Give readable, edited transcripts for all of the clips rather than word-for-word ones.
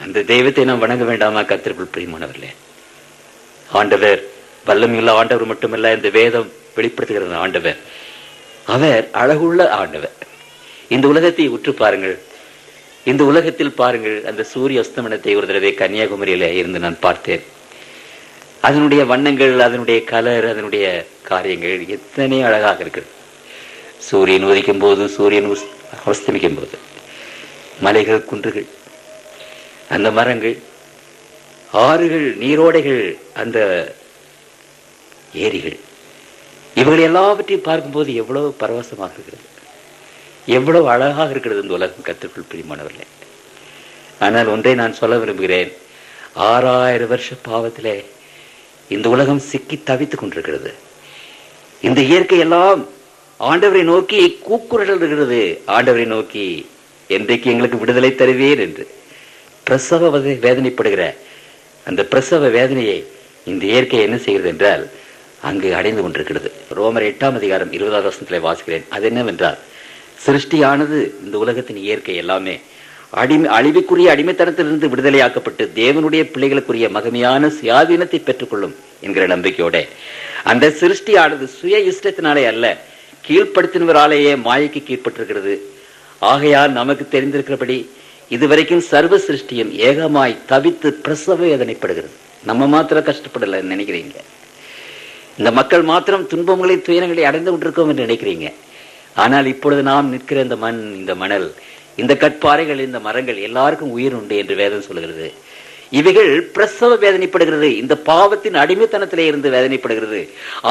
அந்த தெய்வத்தை நாம் வணங்க வேண்டாமா? கர்த்தருக்குள் பிரியமானவர்களே, ஆண்டவர் வல்லமையுள்ள ஆண்டவர் மட்டுமல்ல, இந்த வேதம் வெளிப்படுத்துகிற ஆண்டவர், அவர் அழகுள்ள ஆண்டவர். இந்த உலகத்தை உற்று பாருங்கள், இந்த உலகத்தில் பாருங்கள். அந்த சூரிய அஸ்தமனத்தை ஒரு தடவை கன்னியாகுமரியில இருந்து நான் பார்த்தேன். அதனுடைய வண்ணங்கள், அதனுடைய கலர், அதனுடைய காரியங்கள் எத்தனை அழகாக இருக்கிறது. சூரியன் உதிக்கும் போது, சூரியன் அஸ்தமிக்கும் போது, மலைகள், குன்றுகள், அந்த மரங்கள், ஆறுகள், நீரோடைகள், அந்த ஏரிகள், இவர்கள் எல்லாவற்றையும் பார்க்கும்போது எவ்வளவு பரவசமாக இருக்கிறது, எவ்வளவு அழகாக இருக்கிறது இந்த உலகம். கர்த்தருக்குள் பிரியமானவர்களே, ஆனால் ஒன்றை நான் சொல்ல விரும்புகிறேன். 6000 வருஷ பாவத்திலே இந்த உலகம் சிக்கி தவித்துக் கொண்டிருக்கிறது. இந்த இயற்கை எல்லாம் ஆண்டவரை நோக்கி கூக்குரல் இருக்கிறது. ஆண்டவரை நோக்கி, என்றைக்கு எங்களுக்கு விடுதலை தருவீர் என்று பிரசவ வேதனைப்படுகிற அந்த பிரசவ வேதனையை இந்த இயற்கை என்ன செய்கிறது என்றால் அங்கு அடைந்து கொண்டிருக்கிறது. ரோமர் 8ஆம் அதிகாரம் 20ஆவது வசனத்திலே வாசிக்கிறேன். அது என்னவென்றால், சிருஷ்டியானது, இந்த உலகத்தின் இயற்கை எல்லாமே அழிவுக்குரிய அடிமைத்தனத்திலிருந்து விடுதலையாக்கப்பட்டு தேவனுடைய பிள்ளைகளுக்குரிய மகிமையான சுயாதீனத்தை பெற்றுக்கொள்ளும் என்கிற நம்பிக்கையோட அந்த சிருஷ்டியானது சுய இஷ்டத்தினாலே அல்ல, கீழ்ப்படுத்தினவராலேயே மாயைக்கு கீழ்பட்டிருக்கிறது. ஆகையால் நமக்கு தெரிந்திருக்கிறபடி இதுவரைக்கும் சர்வ சிருஷ்டியும் ஏகமாய் தவித்து பிரசவ வேதனைப்படுகிறது. நம்ம மாத்திரம் கஷ்டப்படல நினைக்கிறீங்க, இந்த மக்கள் மாத்திரம் துன்பங்களை துயரங்களை அடைந்து கொண்டிருக்கோம் என்று நினைக்கிறீங்க. ஆனால் இப்பொழுது நாம் நிற்கிற இந்த மண், இந்த மணல், இந்த கற்பாறைகள், இந்த மரங்கள் எல்லாருக்கும் உயிர் உண்டு என்று வேதம் சொல்கிறது. இவைகள் பிரசவ வேதனைப்படுகிறது, இந்த பாவத்தின் அடிமைத்தனத்திலே இருந்து வேதனைப்படுகிறது.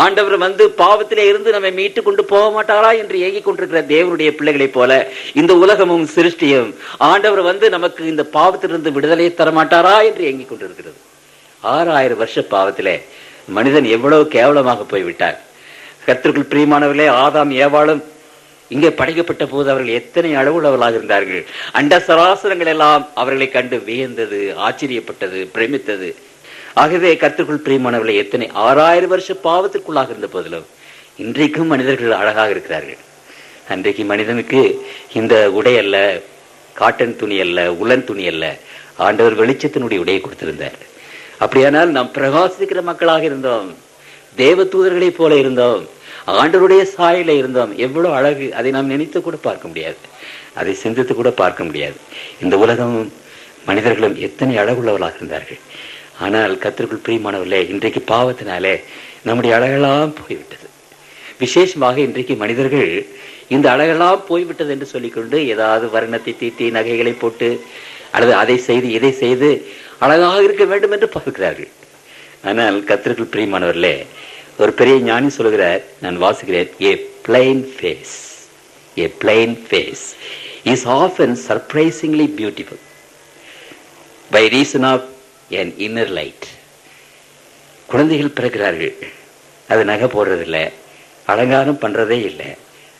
ஆண்டவர் வந்து பாவத்திலே இருந்து நம்மை மீட்டு கொண்டு போக மாட்டாரா என்று ஏங்கிக் கொண்டிருக்கிற தேவனுடைய பிள்ளைகளைப் போல இந்த உலகமும் சிருஷ்டியும் ஆண்டவர் வந்து நமக்கு இந்த பாவத்திலிருந்து விடுதலையை தரமாட்டாரா என்று ஏங்கிக் கொண்டிருக்கிறது. 6000 வருஷ பாவத்திலே மனிதன் எவ்வளவு கேவலமாக போய்விட்டார். கர்த்தருக்குள் பிரியமானவர்களே, ஆதாம் ஏவாளும் இங்கே படைக்கப்பட்ட போது அவர்கள் எத்தனை அளவுள்ளவர்களாக இருந்தார்கள். அண்ட சராசரங்கள் எல்லாம் அவர்களை கண்டு வியந்தது, ஆச்சரியப்பட்டது, பிரமித்தது. ஆகவே கர்த்தருக்குள் பிரியமானவர்களை எத்தனை 6000 வருஷ பாவத்திற்குள்ளாக இருந்த போதிலும் இன்றைக்கும் மனிதர்கள் அழகாக இருக்கிறார்கள். அன்றைக்கு மனிதனுக்கு இந்த உடை அல்ல, காட்டன் துணி அல்ல, உலன் துணி அல்ல, ஆண்டவர் வெளிச்சத்தினுடைய உடையை கொடுத்திருந்தார். அப்படியானால் நாம் பிரகாசிக்கிற மக்களாக இருந்தோம், தேவ தூதர்களைப் போல இருந்தோம், ஆண்டவருடைய சாயல இருந்தோம். எவ்வளவு அழகு! அதை நாம் நினைத்து கூட பார்க்க முடியாது, அதை சிந்தித்து கூட பார்க்க முடியாது. இந்த உலகமும் மனிதர்களும் எத்தனை அழகுள்ளவர்களாக இருந்தார்கள். ஆனால் கர்த்தருக்குள் பிரியமானவர்களே, இன்றைக்கு பாவத்தினாலே நம்முடைய அழகெல்லாம் போய்விட்டது. விசேஷமாக இன்றைக்கு மனிதர்கள் இந்த அழகெல்லாம் போய்விட்டது என்று சொல்லிக்கொண்டு ஏதாவது வர்ணத்தை தீட்டி நகைகளை போட்டு அல்லது அதை செய்து இதை செய்து அழகாக இருக்க வேண்டும் என்று பார்க்கிறார்கள். ஆனால் கர்த்தருக்குள் பிரியமானவர்களே, ஒரு பெரிய ஞானி சொல்கிறார், நான் வாசிக்கிறேன், a plain face is often surprisingly beautiful by reason of an inner light. குழந்தைகள் பிறக்கிறார்கள், அது நகை போடுறதில்லை, அலங்காரம் பண்றதே இல்லை.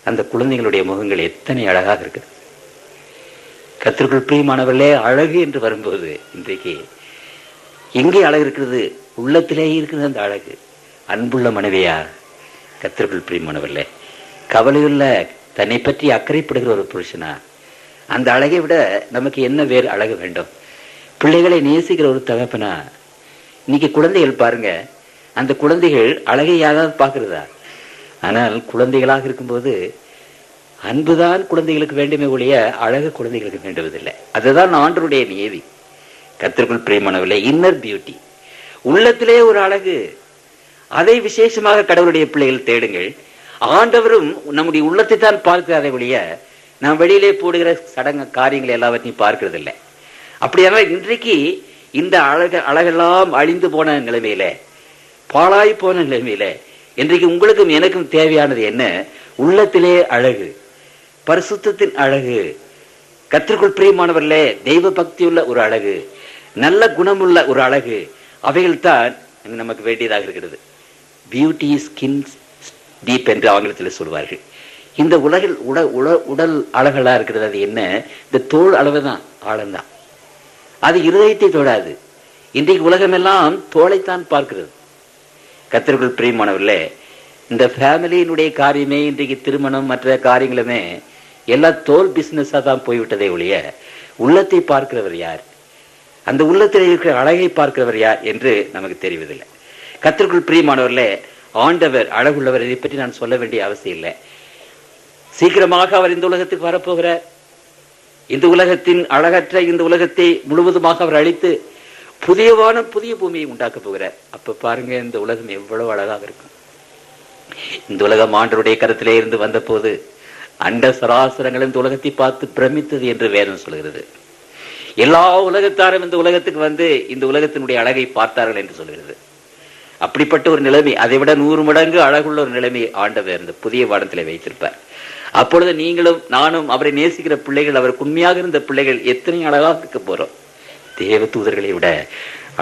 அந்த குழந்தைகளுடைய முகங்கள் எத்தனை அழகாக இருக்குது. கர்த்தருக்குள் பிரியமானவர்களே, அழகு என்று வரும்போது இன்றைக்கு எங்கே அழகு இருக்கிறது? உள்ளத்திலேயே இருக்கிறது அந்த அழகு. அன்புள்ள மனைவியா, கர்த்தருக்குள் பிரியமானவர்களே, கவலையுள்ள தன்னை பற்றி அக்கறைப்படுகிற ஒரு புருஷனா, அந்த அழகை விட நமக்கு என்ன வேறு அழகு வேண்டும்? பிள்ளைகளை நேசிக்கிற ஒரு தகப்பனா. இன்னைக்கு குழந்தைகள் பாருங்க, அந்த குழந்தைகள் அழகை யாராவது பார்க்கிறதா? ஆனால் குழந்தைகளாக இருக்கும்போது அன்புதான் குழந்தைகளுக்கு வேண்டுமே ஒழிய அழகு குழந்தைகளுக்கு வேண்டுவதில்லை. அதுதான் ஆண்டவருடைய நியதி. கர்த்தருக்குள் பிரியமானவர்களே, இன்னர் பியூட்டி, உள்ளத்திலே ஒரு அழகு, அதை விசேஷமாக கடவுளுடைய பிள்ளைகள் தேடுங்கள். ஆண்டவரும் நம்முடைய உள்ளத்தை தான் பார்க்கிறாரே ஒழிய நாம் வெளியிலே போடுகிற சடங்கு காரியங்களை எல்லாவற்றையும் பார்க்கிறது இல்லை. அப்படியானால் இன்றைக்கு இந்த அழகெல்லாம் அழிந்து போன நிலைமையில, பாழாய் போன நிலைமையில, இன்றைக்கு உங்களுக்கும் எனக்கும் தேவையானது என்ன? உள்ளத்திலே அழகு, பரிசுத்தத்தின் அழகு, கர்த்தருக்குள் பிரியமானவர்களே தெய்வ பக்தியுள்ள ஒரு அழகு, நல்ல குணமுள்ள ஒரு அழகு, அவைகள் தான் நமக்கு வேண்டியதாக இருக்கிறது. பியூட்டி ஸ்கின் டீப் என்று ஆங்கிலத்தில் சொல்வார்கள். இந்த உலகில் உடல் அழகலா இருக்கிறது. அது என்ன? இந்த தோல் அளவுதான், ஆழம்தான். அது இருதயத்தை தொடாது. இன்றைக்கு உலகம் எல்லாம் தோளைத்தான் பார்க்கிறது. கர்த்தருக்குள் பிரியமானவர்களே, இந்த ஃபேமிலியினுடைய காரியமே, இன்றைக்கு திருமணம் மற்ற காரியங்களுமே எல்லாம் தோல் பிசினஸா தான் போய்விட்டதே ஒழிய உள்ளத்தை பார்க்கிறவர் யார்? அந்த உள்ளத்தில் இருக்கிற அழகை பார்க்கிறவர் யார் என்று நமக்கு தெரிவதில்லை. கர்த்தருக்குள் பிரியமானவர்களே, ஆண்டவர் அழகுள்ளவர். இதை பற்றி நான் சொல்ல வேண்டிய அவசியம் இல்லை. சீக்கிரமாக அவர் இந்த உலகத்துக்கு வரப்போகிறார். இந்த உலகத்தின் அழகற்ற இந்த உலகத்தை முழுவதுமாக அவர் அழித்து புதிய வானம் புதிய பூமியை உண்டாக்க போகிறார். அப்ப பாருங்க, இந்த உலகம் எவ்வளவு அழகாக இருக்கும். இந்த உலகம் ஆண்டவருடைய கருத்திலே இருந்து வந்த போது அண்ட சராசரங்கள் இந்த உலகத்தை பார்த்து பிரமித்தது என்று வேதம் சொல்கிறது. எல்லா உலகத்தாரும் இந்த உலகத்துக்கு வந்து இந்த உலகத்தினுடைய அழகை பார்த்தார்கள் என்று சொல்கிறது. அப்படிப்பட்ட ஒரு நிலைமை, அதை விட 100 மடங்கு அழகுள்ள ஒரு நிலைமை ஆண்டவர் இந்த புதிய வானத்திலே வைத்திருப்பார். அப்பொழுது நீங்களும் நானும் அவரை நேசிக்கிற பிள்ளைகள், அவருக்கு உண்மையாக இருந்த பிள்ளைகள் எத்தனை அழகாக இருக்க போறோம். தேவ தூதர்களை விட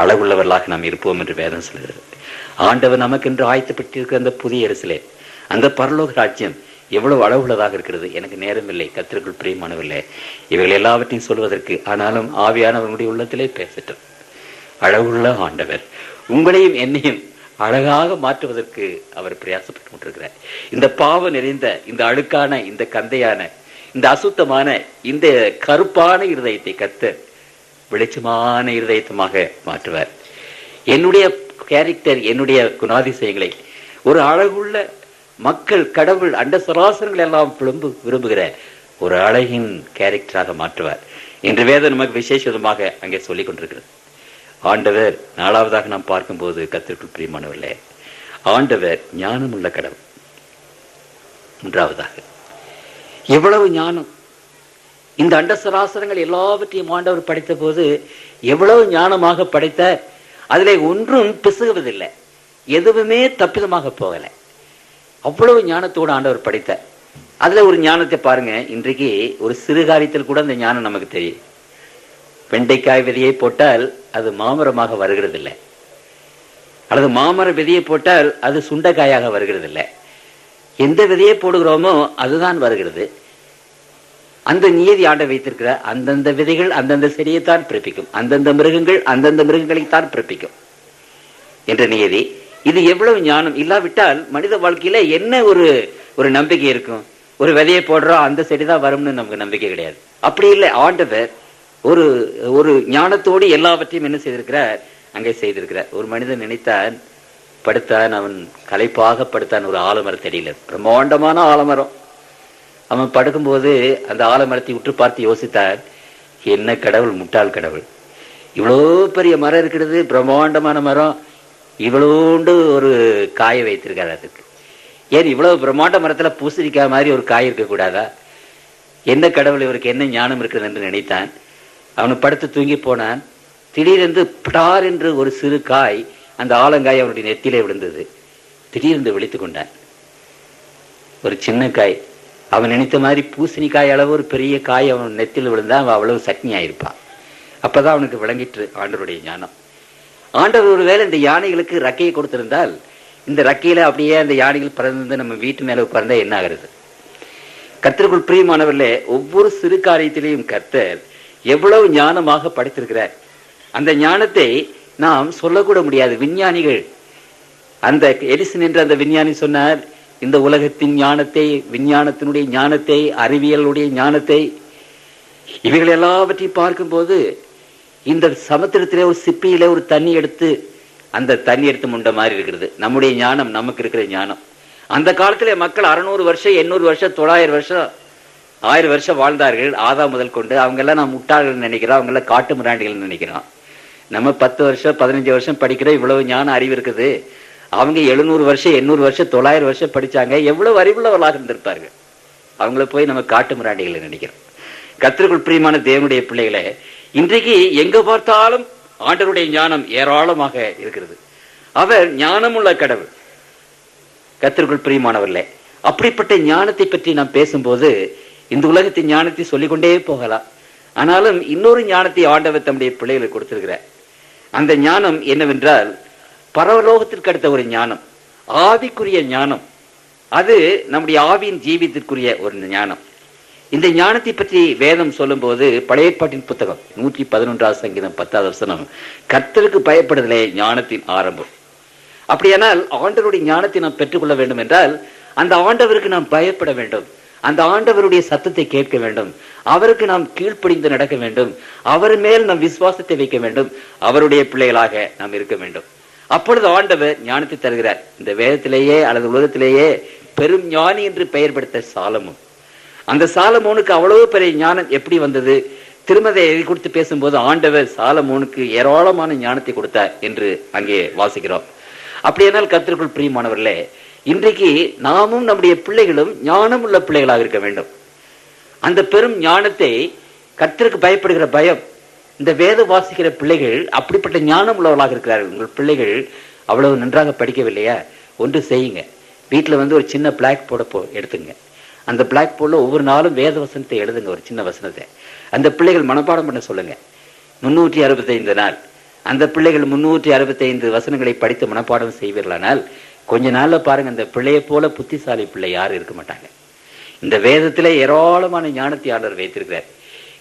அழகுள்ளவர்களாக நாம் இருப்போம் என்று வேதம் சொல்கிறது. ஆண்டவர் நமக்கென்று ஆயத்தப்பட்டிருக்கிற அந்த புதிய எருசலேம், அந்த பரலோக ராஜ்யம் எவ்வளவு அழகுள்ளதாக இருக்கிறது. எனக்கு நேரம் இல்லை, கர்த்தருக்குள் பிரியமானவில்லை இவைகள் எல்லாவற்றையும் சொல்வதற்கு. ஆனாலும் ஆவியானவர்களுடைய உள்ளத்திலே பேசட்டும். அழகுள்ள ஆண்டவர் உங்களையும் என்னையும் அழகாக மாற்றுவதற்கு அவர் பிரயாசப்பட்டு கொண்டிருக்கிறார். இந்த பாவம் நிறைந்த, இந்த அழுக்கான, இந்த கந்தையான, இந்த அசுத்தமான, இந்த கருப்பான இருதயத்தை கர்த்தர் வெளிச்சமான இருதயத்தமாக மாற்றுவார். என்னுடைய கேரக்டர், என்னுடைய குணாதிசயங்களை ஒரு அழகுள்ள மக்கள், கடவுள், அண்ட சராசரங்கள் எல்லாம் விரும்புகிற ஒரு அழகின் கேரக்டராக மாற்றுவார் என்று வேதம் நமக்கு விசேஷமாக அங்கே சொல்லிக் கொண்டிருக்கிறது. ஆண்டவர் 4வதாக நாம் பார்க்கும்போது, கர்த்தருக்குள் பிரியமானவர்களே, ஆண்டவர் ஞானமுள்ள கடவுள். 3வதாக எவ்வளவு ஞானம்! இந்த அண்ட சராசரங்கள் எல்லாவற்றையும் ஆண்டவர் படைத்த போது எவ்வளவு ஞானமாக படைத்த. அதிலே ஒன்றும் பிசுகுவதில்லை, எதுவுமே தப்பிதமாக போகல. அவ்வளவு ஞானத்தோடு ஆண்டவர் படைத்த. அதுல ஒரு ஞானத்தை பாருங்க. இன்றைக்கு ஒரு சிறு காரியத்தில் கூட அந்த ஞானம் நமக்கு தெரியும். வெண்டைக்காய் விதையை போட்டால் அது மாமரமாக வருகிறது இல்லை, அல்லது மாமர விதையை போட்டால் அது சுண்டைக்காயாக வருகிறது இல்லை. எந்த விதையை போடுகிறோமோ அதுதான் வருகிறது. அந்த நியதி ஆண்ட வைத்திருக்கிற அந்தந்த விதைகள் அந்தந்த செடியைத்தான் பிறப்பிக்கும், அந்தந்த மிருகங்கள் அந்தந்த மிருகங்களைத்தான் பிறப்பிக்கும் என்ற நியதி. இது எவ்வளவு ஞானம்! இல்லாவிட்டால் மனித வாழ்க்கையில என்ன ஒரு நம்பிக்கை இருக்கும்? ஒரு விதையை போடுறோம், அந்த செடிதான் வரும்னு நமக்கு நம்பிக்கை கிடையாது. அப்படி இல்லை. ஆண்டவர் ஒரு ஞானத்தோடு எல்லாவற்றையும் என்ன செய்திருக்கிறார்? அங்கே செய்திருக்கிறார். ஒரு மனிதன் நினைத்தான், படுத்தான், அவன் களைப்பாக படுத்தான் ஒரு ஆலமரத்தடியில, பிரம்மாண்டமான ஆலமரம். அவன் படுக்கும்போது அந்த ஆலமரத்தை உற்று பார்த்து யோசித்தான், என்ன கடவுள், முட்டாள் கடவுள்! இவ்வளோ பெரிய மரம் இருக்கிறது, பிரம்மாண்டமான மரம், இவ்வளோண்டு ஒரு காயை வைத்திருக்காரு. அதுக்கு ஏன் இவ்வளவு பிரம்மாண்ட மரத்துல பூசணிக்காய் மாதிரி ஒரு காய் இருக்கக்கூடாதா? என்ன கடவுள், இவருக்கு என்ன ஞானம் இருக்கிறது என்று நினைத்தான். அவனு படுத்து தூங்கி போனான். திடீரென்று படார் என்று ஒரு சிறு காய், அந்த ஆலங்காய் அவனுடைய நெத்திலே விழுந்தது. திடீரென்று விழித்து கொண்டான். ஒரு சின்ன காய். அவன் நினைத்த மாதிரி பூசணிக்காய் அளவு ஒரு பெரிய காய் அவன் நெத்தியில் விழுந்தா அவன் அவ்வளவு சக்னி ஆயிருப்பான். அப்பதான் அவனுக்கு விளங்கிற்று ஆண்டவருடைய ஞானம். ஆண்டவர் ஒருவேளை இந்த யானைகளுக்கு ரக்கையை கொடுத்திருந்தால், இந்த ரக்கையில அப்படியே அந்த யானைகள் பறந்து நம்ம வீட்டு மேல உட்கார்ந்தா என்ன ஆகிறது? கர்த்தருக்குள் பிரியமானவர்களே, ஒவ்வொரு சிறு காரியத்திலையும் கர்த்தர் எவ்வளவு ஞானமாக படைத்திருக்கிறார். அந்த ஞானத்தை நாம் சொல்லக்கூட முடியாது. விஞ்ஞானிகள், அந்த எடிசன் என்ற அந்த விஞ்ஞானி சொன்னார், இந்த உலகத்தின் ஞானத்தை, விஞ்ஞானத்தினுடைய ஞானத்தை, அறிவியலுடைய ஞானத்தை, இவைகள் எல்லாவற்றையும் பார்க்கும்போது இந்த சமுத்திரத்திலே ஒரு சிப்பியில ஒரு தண்ணி எடுத்து, அந்த தண்ணி எடுத்து முண்ட மாதிரி இருக்கிறது நம்முடைய ஞானம், நமக்கு இருக்கிற ஞானம். அந்த காலத்திலே மக்கள் 600 வருஷம் 800 வருஷம் 900 வருஷம் 1000 வருஷம் வாழ்ந்தார்கள். ஆதா முதல் கொண்டு அவங்க எல்லாம் நான் முட்டாள்கள் நினைக்கிறோம், அவங்க எல்லாம் காட்டு மிராண்டிகள் நினைக்கிறோம். நம்ம 10 வருஷம் 15 வருஷம் படிக்கிற இவ்வளவு ஞான அறிவு இருக்குது. அவங்க 700 வருஷம் 800 வருஷம் 900 வருஷம் படிச்சாங்க, எவ்வளவு அறிவுள்ளவர்களாக இருந்திருப்பார்கள். அவங்கள போய் நம்ம காட்டு மிராண்டிகளை நினைக்கிறோம். கர்த்தருக்குள் பிரியமான தேவனுடைய பிள்ளைகளை, இன்றைக்கு எங்க பார்த்தாலும் ஆண்டவருடைய ஞானம் ஏராளமாக இருக்கிறது. அவர் ஞானமுள்ள கடவுள். கர்த்தருக்குள் பிரியமானவர்களே, அப்படிப்பட்ட ஞானத்தை பற்றி நாம் பேசும்போது இந்த உலகத்தின் ஞானத்தை சொல்லிக்கொண்டே போகலாம். ஆனாலும் இன்னொரு ஞானத்தை ஆண்டவர் தம்முடைய பிள்ளைகளுக்கு கொடுத்திருக்கிறார். அந்த ஞானம் என்னவென்றால், பரலோகத்திற்கு அடுத்த ஒரு ஞானம், ஆவிக்குரிய ஞானம். அது நம்முடைய ஆவியின் ஜீவியத்திற்குரிய ஒரு ஞானம். இந்த ஞானத்தை பற்றி வேதம் சொல்லும் போது, பழைய ஏற்பாட்டின் புத்தகம் 111 சங்கீதம் 10வது வசனம், கர்த்தருக்கு பயப்படுதலே ஞானத்தின் ஆரம்பம். அப்படியானால் ஆண்டவருடைய ஞானத்தை நாம் பெற்றுக்கொள்ள வேண்டும் என்றால், அந்த ஆண்டவருக்கு நாம் பயப்பட வேண்டும், அந்த ஆண்டவருடைய சத்தத்தை கேட்க வேண்டும், அவருக்கு நாம் கீழ்ப்படிந்து நடக்க வேண்டும், அவர் மேல் நம் விசுவாசத்தை வைக்க வேண்டும், அவருடைய பிள்ளைகளாக நாம் இருக்க வேண்டும். அப்பொழுது ஆண்டவர் ஞானத்தை தருகிறார். இந்த வேதத்திலேயே அல்லது உலகத்திலேயே பெரும் ஞானி என்று பெயர் பெற்ற சாலமோன், அந்த சாலமோனுக்கு அவ்வளவு பெரிய ஞானம் எப்படி வந்தது? திருமதியை குறித்து பேசும்போது ஆண்டவர் சாலமோனுக்கு ஏராளமான ஞானத்தை கொடுத்தார் என்று அங்கே வாசிக்கிறோம். அப்படியானால் கர்த்தருக்குள் பிரியமானவர்களே, இன்றைக்கு நாமும் நம்முடைய பிள்ளைகளும் ஞானம் உள்ள பிள்ளைகளாக இருக்க வேண்டும். அந்த பெரும் ஞானத்தை, கர்த்தருக்கு பயப்படுகிற பயம், இந்த வேத வாசிக்கிற பிள்ளைகள் அப்படிப்பட்ட ஞானம் உள்ளவர்களாக இருக்கிறார்கள். உங்கள் பிள்ளைகள் அவ்வளவு நன்றாக படிக்கவில்லையா? ஒன்று செய்யுங்க, வீட்டில் ஒரு சின்ன பிளாக் போர்டை எடுத்துங்க. அந்த பிளாக் போர்டில் ஒவ்வொரு நாளும் வேத வசனத்தை எழுதுங்க, ஒரு சின்ன வசனத்தை. அந்த பிள்ளைகள் மனப்பாடம் பண்ண சொல்லுங்க. 365 நாள் அந்த பிள்ளைகள் 365 வசனங்களை படித்து மனப்பாடம் செய்வீர்களானால் கொஞ்ச நாள்ல பாருங்க, அந்த பிள்ளையை போல புத்திசாலி பிள்ளை யாரும் இருக்க மாட்டாங்க. இந்த வேதத்திலே ஏராளமான ஞானத்தை ஆண்டவர் வைத்திருக்கிறார்.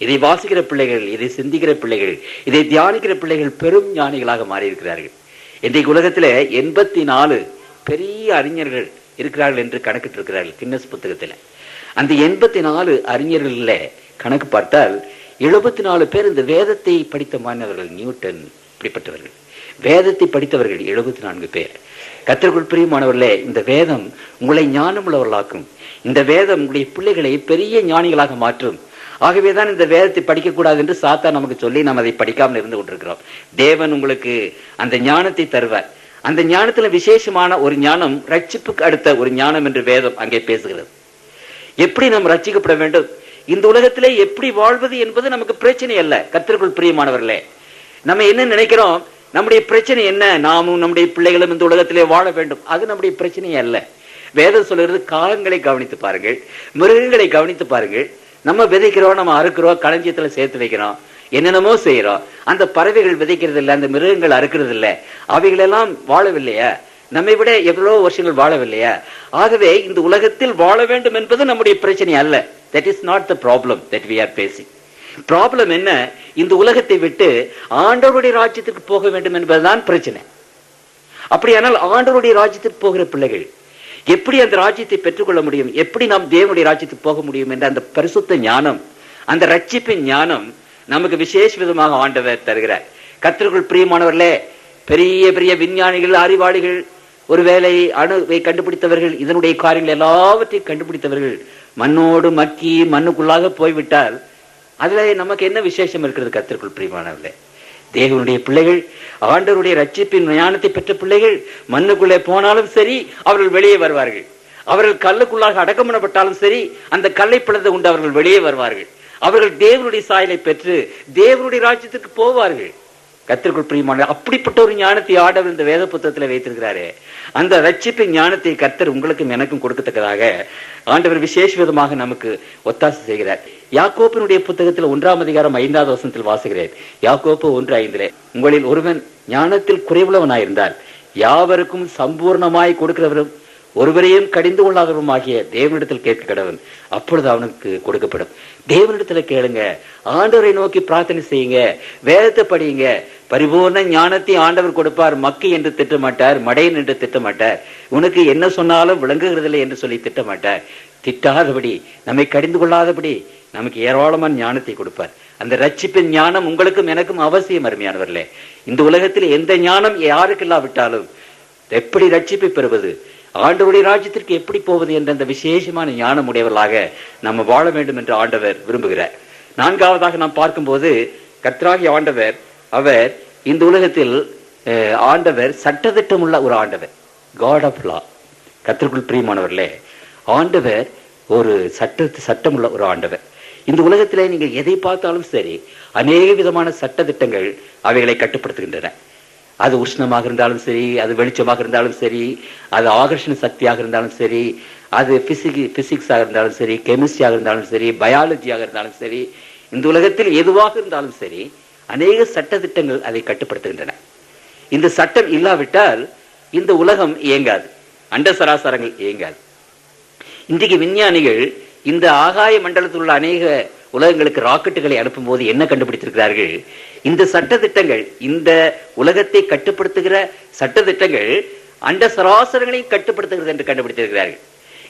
இதை வாசிக்கிற பிள்ளைகள், இதை சிந்திக்கிற பிள்ளைகள், இதை தியானிக்கிற பிள்ளைகள் பெரும் ஞானிகளாக மாறி இருக்கிறார்கள். இன்றைக்கு உலகத்திலே 84 பெரிய அறிஞர்கள் இருக்கிறார்கள் என்று கணக்கிட்டு இருக்கிறார்கள் கின்னஸ் புத்தகத்தில். அந்த 84 அறிஞர்கள கணக்கு பார்த்தால் 74 பேர் இந்த வேதத்தை படித்த மாணவர்கள். நியூட்டன் இப்படிப்பட்டவர்கள், வேதத்தை படித்தவர்கள் 74 பேர். கர்த்தருக்குள் பிரியமானவர்களே, இந்த வேதம் உங்களை ஞானம் உள்ளவர்களாக்கும். இந்த வேதம் உங்களுடைய பிள்ளைகளை பெரிய ஞானிகளாக மாற்றும். ஆகவேதான் இந்த வேதத்தை படிக்கக்கூடாது என்று சாத்தான் நமக்கு சொல்லி நாம் அதை படிக்காமல் இருந்து கொண்டிருக்கிறோம். தேவன் உங்களுக்கு அந்த ஞானத்தை தருவார். அந்த ஞானத்துல விசேஷமான ஒரு ஞானம், ரட்சிப்புக்கு அடுத்த ஒரு ஞானம் என்று வேதம் அங்கே பேசுகிறது. எப்படி நாம் ரட்சிக்கப்பட வேண்டும், இந்த உலகத்திலே எப்படி வாழ்வது என்பது நமக்கு பிரச்சனை அல்ல. கர்த்தருக்குள் பிரியமானவர்களே, நம்ம என்ன நினைக்கிறோம், நம்முடைய பிரச்சனை என்ன? நாமும் நம்முடைய பிள்ளைகளும் இந்த உலகத்திலே வாழ வேண்டும், அது நம்முடைய பிரச்சனையே அல்ல. வேதம் சொல்கிறது, காகங்களை கவனித்து பாருங்கள், மிருகங்களை கவனித்து பாருங்கள். நம்ம விதைக்கிறோம், நம்ம அறுக்கிறோம், களஞ்சியத்துல சேர்த்து வைக்கிறோம், என்னென்னமோ செய்யறோம். அந்த பறவைகள் விதைக்கிறது இல்லை, அந்த மிருகங்கள் அறுக்கிறது இல்லை, அவைகளெல்லாம் வாழவில்லையா? நம்மை விட எவ்வளவு வருஷங்கள் வாழவில்லையா? ஆகவே இந்த உலகத்தில் வாழ வேண்டும் என்பது நம்முடைய பிரச்சனை அல்ல. That is not the problem that we are facing. Problem என்ன? இந்த உலகத்தை விட்டு ஆண்டவருடைய ராஜ்யத்திற்கு போக வேண்டும் என்பதுதான் பிரச்சனை. அப்படியானால் ஆண்டவருடைய ராஜ்யத்திற்கு போகிற பிள்ளைகள் எப்படி அந்த ராஜ்யத்தை பெற்றுக்கொள்ள முடியும்? எப்படி நாம் தேவனுடைய ராஜ்யத்துக்கு போக முடியும் என்ற அந்த பரிசுத்த ஞானம், அந்த ரட்சிப்பின் ஞானம் நமக்கு விசேஷ விதமாக ஆண்டவர் தருகிறார். கர்த்தருக்குள் பிரியமானவர்களே, பெரிய பெரிய விஞ்ஞானிகள், அறிவாளிகள், ஒருவேளை அணுவை கண்டுபிடித்தவர்கள், இதனுடைய காரியங்கள் எல்லாவற்றையும் கண்டுபிடித்தவர்கள் மண்ணோடு மக்கி மண்ணுக்குள்ளாக போய்விட்டால் அதுல நமக்கு என்ன விசேஷம் இருக்கிறது? கர்த்தருக்குள் பிரியமானவர்களே, தேவனுடைய பிள்ளைகள், ஆண்டவருடைய ரட்சிப்பின் ஞானத்தை பெற்ற பிள்ளைகள் மண்ணுக்குள்ளே போனாலும் சரி, அவர்கள் வெளியே வருவார்கள். அவர்கள் கல்லுக்குள்ளாக அடக்கம் பண்ணப்பட்டாலும் சரி, அந்த கல்லை பிளந்து கொண்டு அவர்கள் வெளியே வருவார்கள். அவர்கள் தேவனுடைய சாயலை பெற்று தேவனுடைய ராஜ்யத்துக்கு போவார்கள். கர்த்தருக்குள் பிரியமான அப்படிப்பட்ட ஒரு ஞானத்தை ஆண்டவர் இந்த வேத புத்தகத்தில் வைத்திருக்கிறாரே, அந்த ரட்சிப்பின் ஞானத்தை கர்த்தர் உங்களுக்கும் எனக்கும் கொடுக்கத்தக்கதாக ஆண்டவர் விசேஷ விதமாக நமக்கு ஒத்தாசை செய்கிறார். யாக்கோப்பினுடைய புத்தகத்தில் 1ஆம் அதிகாரம் 5வது வசனத்தில் வாசிக்கிறேன். யாக்கோப்பு 1:5, உங்களில் ஒருவன் ஞானத்தில் குறைவுள்ளவனாயிருந்தால் யாவருக்கும் சம்பூர்ணமாய் கொடுக்கிறவரும் ஒருவரையும் கடிந்து கொள்ளாதவரும் ஆகிய தேவனிடத்தில் கேட்க கடவன், அப்பொழுது அவனுக்கு கொடுக்கப்படும். தேவனிடத்துல கேளுங்க, ஆண்டவரை நோக்கி பிரார்த்தனை செய்யுங்க, வேதத்தை படியுங்க. பரிபூர்ண ஞானத்தை ஆண்டவர் கொடுப்பார். மக்கி என்று திட்டமாட்டார், மடையன் என்று திட்டமாட்டார், உனக்கு என்ன சொன்னாலும் விளங்குகிறதில்லை என்று சொல்லி திட்டமாட்டார். திட்டாதபடி, நம்மை கடிந்து கொள்ளாதபடி நமக்கு ஏராளமான ஞானத்தை கொடுப்பார். அந்த ரட்சிப்பின் ஞானம் உங்களுக்கும் எனக்கும் அவசியம். அருமையானவர்களே, இந்த உலகத்தில் எந்த ஞானம் யாருக்கு இல்லாவிட்டாலும் எப்படி ரட்சிப்பை பெறுவது, ஆண்டவருடைய ராஜ்யத்திற்கு எப்படி போவது என்ற அந்த விசேஷமான ஞானம் உடையவர்களாக நம்ம வாழ வேண்டும் என்று ஆண்டவர் விரும்புகிறார். 4ஆவதாக நாம் பார்க்கும்போது, கர்த்தராகிய ஆண்டவர், அவர் இந்த உலகத்தில் ஆண்டவர் சட்டதிட்டம் உள்ள ஒரு ஆண்டவர், காட் ஆஃப் லா. கர்த்தருக்குள் பிரியமானவர்களே, ஆண்டவர் ஒரு சட்டம் உள்ள ஒரு ஆண்டவர். இந்த உலகத்திலே நீங்கள் எதை பார்த்தாலும் சரி, அநேக விதமான சட்ட திட்டங்கள் அவைகளை கட்டுப்படுத்துகின்றன. அது உஷ்ணமாக இருந்தாலும் சரி, அது வெளிச்சமாக இருந்தாலும் சரி, அது ஆகர்ஷண சக்தியாக இருந்தாலும் சரி, அது பிசிக்ஸாக இருந்தாலும் சரி, கெமிஸ்ட்ரியாக இருந்தாலும் சரி, பயாலஜியாக இருந்தாலும் சரி, இந்த உலகத்தில் எதுவாக இருந்தாலும் சரி, அநேக சட்ட திட்டங்கள் அதை கட்டுப்படுத்துகின்றன. இந்த சட்டம் இல்லாவிட்டால் இந்த உலகம் இயங்காது, அண்ட சராசரங்கள் இயங்காது. இன்றைக்கு விஞ்ஞானிகள் இந்த ஆகாய மண்டலத்தில் உள்ள அநேக உலகங்களுக்கு ராக்கெட்டுகளை அனுப்பும் போது என்ன கண்டுபிடித்திருக்கிறார்கள்? இந்த சட்ட திட்டங்கள், இந்த உலகத்தை கட்டுப்படுத்துகிற சட்ட திட்டங்கள் அண்ட சராசரங்களையும் கட்டுப்படுத்துகிறது என்று கண்டுபிடித்திருக்கிறார்கள்.